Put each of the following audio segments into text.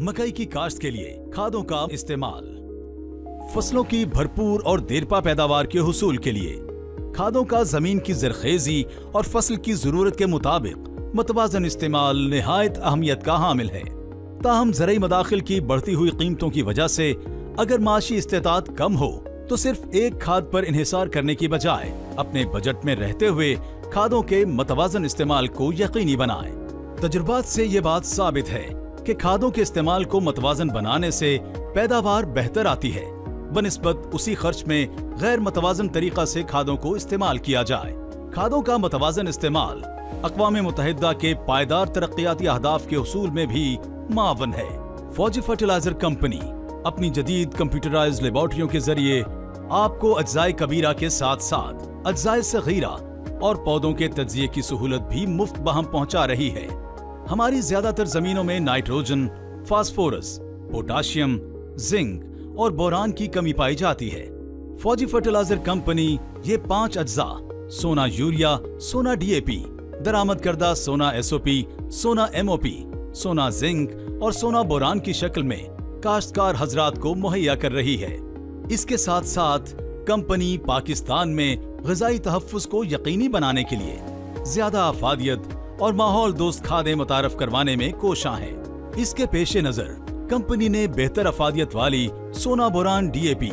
मकई की काश्त के लिए खादों का इस्तेमाल। फसलों की भरपूर और देरपा पैदावार के हुसूल के लिए खादों का जमीन की जरखेजी और फसल की जरूरत के मुताबिक मतवाजन इस्तेमाल निहायत अहमियत का हामिल है। ताहम ज़राई मदाखिल की बढ़ती हुई कीमतों की वजह से अगर माशी इस्तेताअत कम हो तो सिर्फ एक खाद पर इन्हिसार करने की बजाय अपने बजट में रहते हुए खादों के मतवाजन इस्तेमाल को यकीनी बनाएं। तजुर्बात से ये बात साबित है कि खादों के इस्तेमाल को मतवाजन बनाने से पैदावार बेहतर आती है बनिस्बत उसी खर्च में गैर मतवाजन तरीका से खादों को इस्तेमाल किया जाए। खादों का मतवाजन इस्तेमाल अक़वाम मुत्तहिदा के पायदार तरक्याती अहदाफ के उसूल में भी मावन है। फौजी फर्टिलाइजर कंपनी अपनी जदीद कंप्यूटराइज्ड लेबोरेटरियों के जरिए आपको अज्जाए कबीरा के साथ साथ अज्जाए सगीरा और पौधों के तज्जिए की सहूलत भी मुफ्त बहम पहुंचा रही है। हमारी ज्यादातर जमीनों में नाइट्रोजन, फास्फोरस, पोटाशियम, जिंक और बोरान की कमी पाई जाती है। फौजी फर्टिलाइजर कंपनी ये 5 अज्जा सोना यूरिया, सोना डीएपी, दरामद करदा सोना एसओपी, सोना एमओपी, सोना जिंक और सोना बोरान की शक्ल में काश्तकार हजरात को मुहैया कर रही है। इसके साथ साथ कंपनी पाकिस्तान में ग़िज़ाई तहफ़्फ़ुज़ को यकीनी बनाने के लिए ज्यादा आफादियत और माहौल दोस्त खादें मुतारफ करवाने में कोशां है। इसके पेश नजर कंपनी ने बेहतर अफादियत वाली सोना बोरान डीएपी,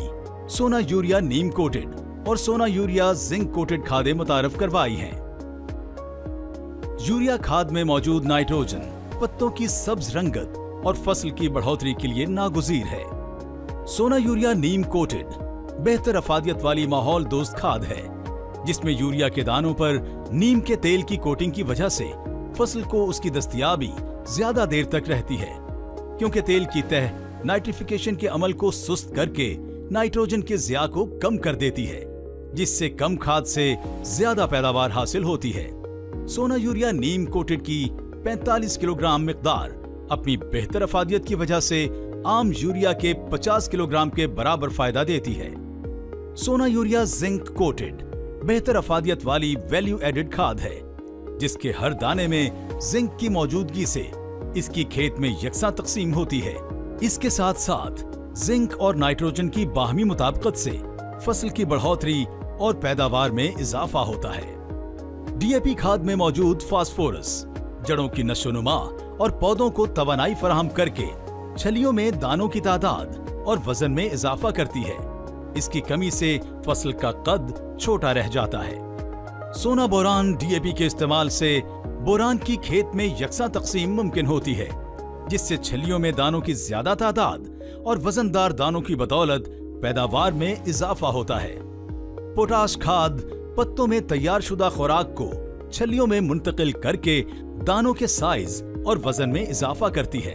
सोना यूरिया नीम कोटेड और सोना यूरिया जिंक कोटेड खादें मुतारफ करवाई हैं। यूरिया खाद में मौजूद नाइट्रोजन पत्तों की सब्ज रंगत और फसल की बढ़ोतरी के लिए नागुज़ीर है। सोना यूरिया नीम कोटेड बेहतर अफादियत वाली माहौल दोस्त खाद है जिसमें यूरिया के दानों पर नीम के तेल की कोटिंग की वजह से फसल को उसकी दस्तयाबी ज्यादा देर तक रहती है, क्योंकि तेल की तह नाइट्रिफिकेशन के अमल को सुस्त करके नाइट्रोजन के ज़िया को कम कर देती है, जिससे कम खाद से ज्यादा पैदावार हासिल होती है। सोना यूरिया नीम कोटेड की 45 किलोग्राम मिकदार अपनी बेहतर अफादियत की वजह से आम यूरिया के 50 किलोग्राम के बराबर फायदा देती है। सोना यूरिया जिंक कोटेड बेहतर अफादियत वाली वैल्यू एडेड खाद है जिसके हर दाने में जिंक की मौजूदगी से इसकी खेत में यकसा तकसीम होती है। इसके साथ साथ जिंक और नाइट्रोजन की बाहमी मुताबिकत से फसल की बढ़ोतरी और पैदावार में इजाफा होता है। डीएपी खाद में मौजूद फास्फोरस जड़ों की नशोनुमा और पौधों को तवानाई फराहम करके छलियों में दानों की तादाद और वजन में इजाफा करती है। इसकी कमी से फसल का कद छोटा रह जाता है। सोना बोरान डीएपी के इस्तेमाल से बोरान की खेत में यकसा तकसीम मुमकिन होती है, जिससे छलियों में दानों की ज्यादा तादाद और वजनदार दानों की बदौलत पैदावार में इजाफा होता है। पोटाश खाद पत्तों में तैयार शुदा खुराक को छलियों में मुंतकिल करके दानों के साइज और वजन में इजाफा करती है।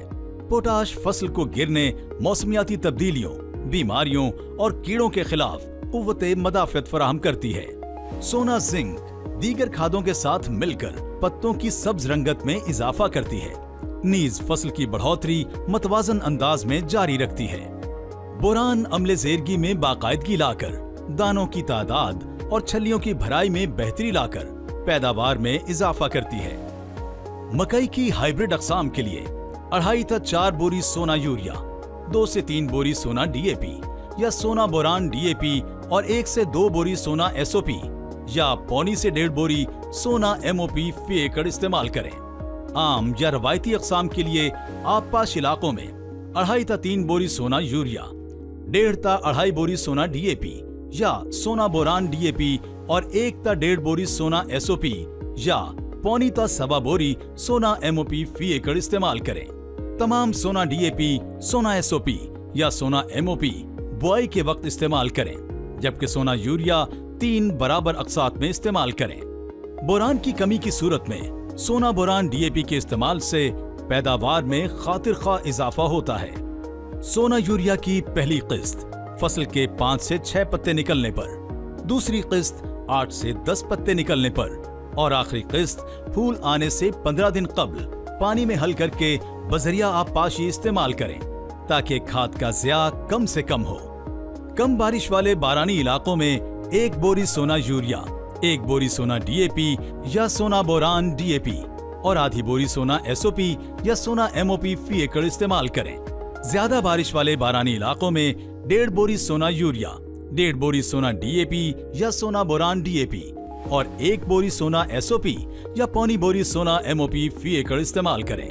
पोटाश फसल को गिरने, मौसमियाती तब्दीलियों, बीमारियों और कीड़ों के खिलाफ कुव्वते मदाफियत फराहम करती है। सोना जिंक दीगर खादों के साथ मिलकर पत्तों की सब्ज रंगत में इजाफा करती है, नीज फसल की बढ़ोतरी मतवाजन अंदाज में जारी रखती है। बोरान अम्ले ज़ेरगी में बाकायदगी लाकर दानों की तादाद और छलियों की भराई में बेहतरी लाकर पैदावार में इजाफा करती है। मकई की हाइब्रिड अक़साम के लिए 2.5 से 4 बोरी सोना यूरिया, 2 से 3 बोरी सोना डीएपी या सोना बोरान डीएपी और 1 से 2 बोरी सोना एसओपी या पौनी से 1.5 बोरी सोना एमओपी फी एकड़ इस्तेमाल करें। आम या रवायती अक़साम के लिए आप पास इलाकों में 2.5 से 3 बोरी सोना यूरिया, 1.5 से 2.5 बोरी सोना डीएपी या सोना बोरान डीएपी और 1 से 1.5 बोरी सोना एसओपी या पौनी से 1.25 बोरी सोना एमओपी फी एकड़ इस्तेमाल करें। तमाम सोना डीएपी, सोना एसओपी या सोना एमओपी बुआई के वक्त इस्तेमाल करें, जबकि सोना यूरिया 3 बराबर अक़सात में इस्तेमाल करें। बोरान की कमी की सूरत में सोना बोरान डीएपी के इस्तेमाल से पैदावार में खातिर खा इजाफा होता है। सोना यूरिया की पहली किस्त फसल के 5 से 6 पत्ते निकलने पर, दूसरी किस्त 8 से 10 पत्ते निकलने पर और आखिरी किस्त फूल आने से 15 दिन कबल पानी में हल करके बजरिया आप पाशी इस्तेमाल करें, ताकि खाद का ज़िया कम से कम हो। कम बारिश वाले बारानी इलाकों में 1 बोरी सोना यूरिया, 1 बोरी सोना डीएपी या सोना बोरान डीएपी और आधी बोरी सोना एसओपी या सोना एमओपी फी एकड़ इस्तेमाल करें। ज्यादा बारिश वाले बारानी इलाकों में 1.5 बोरी सोना यूरिया, 1.5 बोरी सोना डीएपी या सोना बोरान डीएपी और 1 बोरी सोना एसओपी या पौनी बोरी सोना एमओपी फी एकड़ इस्तेमाल करें।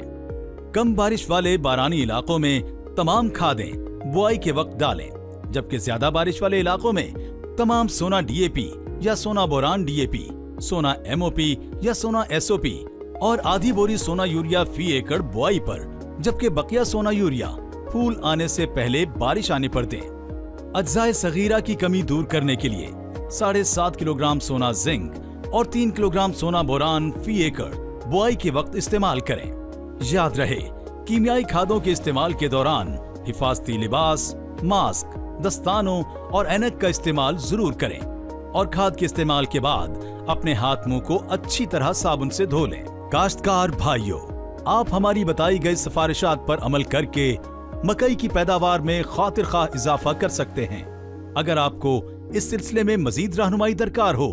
कम बारिश वाले बारानी इलाकों में तमाम खादें बुआई के वक्त डालें, जबकि ज्यादा बारिश वाले इलाकों में तमाम सोना डीएपी या सोना बोरान डीएपी, सोना एमओपी या सोना एसओपी और आधी बोरी सोना यूरिया फी एकड़ बुआई पर, जबकि बकिया सोना यूरिया फूल आने से पहले बारिश आने पर दें। अज्जाए सगीरा की कमी दूर करने के लिए 7.5 किलोग्राम सोना जिंक और 3 किलोग्राम सोना बोरान फी एकड़ बुआई के वक्त इस्तेमाल करें। याद रहे, कीमियाई खादों के इस्तेमाल के दौरान हिफाजती लिबास, मास्क, दस्तानों और ऐनक का इस्तेमाल जरूर करें और खाद के इस्तेमाल के बाद अपने हाथ मुंह को अच्छी तरह साबुन से धो लें। काश्तकार भाइयों, आप हमारी बताई गई सिफारिशात पर अमल करके मकई की पैदावार में खातिर खाह इजाफा कर सकते हैं। अगर आपको इस सिलसिले में मजीद रहनुमाई दरकार हो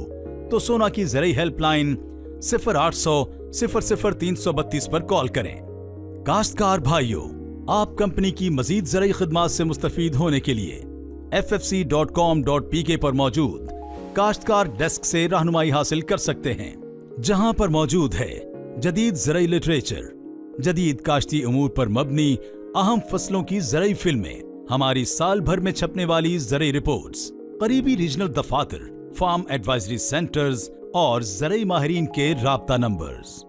तो सोना की ज़राई हेल्पलाइन 0800 00 332 पर कॉल करें। काश्तकार भाइयों, आप कंपनी की मजीद ज़राई खिदमात से मुस्तफीद होने के लिए ffc.com.pk पर मौजूद काश्तकार डेस्क से रहनुमाई हासिल कर सकते हैं, जहां पर मौजूद है जदीद ज़राई लिटरेचर, जदीद काश्ती उमूर पर मबनी अहम फसलों की ज़राई फिल्में, हमारी साल भर में छपने वाली ज़राई रिपोर्ट्स, करीबी रीजनल दफातर, फार्म एडवाइजरी सेंटर्स और ज़राई माहिरीन के राब्ता नंबर्स।